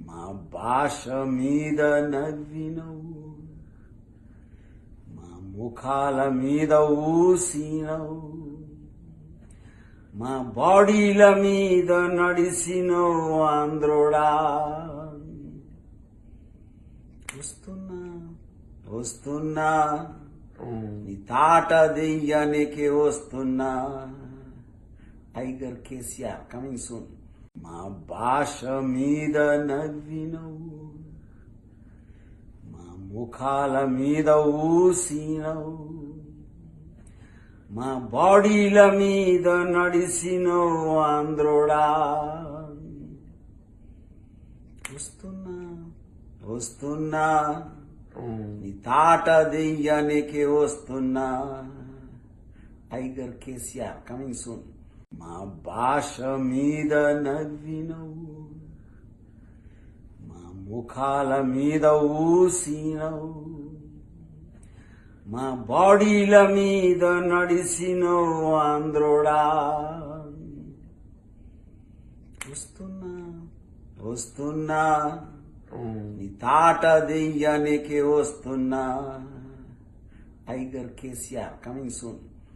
మా భాష మీద నవ్వినవు, మా ముఖాల మీద ఊసినవు, మా బాడీల మీద నడిసినవు ఆంధ్రుడా. వస్తున్నా వస్తున్నా నీ తాట దెయ్యానికి వస్తున్నా. Tiger KCR coming soon. మా భాష మీద నవ్వినవు, మా ముఖాల మీద ఊసినవు, మా బాడీల మీద నడిసినవు ఆంధ్రుడా. వస్తున్నా వస్తున్నా నీ తాట దెయ్యానికి వస్తున్నా. Tiger KCR coming soon. మా భాష మీద నవ్వినవు, మా ముఖాల మీద ఊసినవు, మా బాడీల మీద నడిసినవు ఆంధ్రుడా. వస్తున్నా వస్తున్నా నీ తాట దెయ్యానికి వస్తున్నా. Tiger KCR coming soon.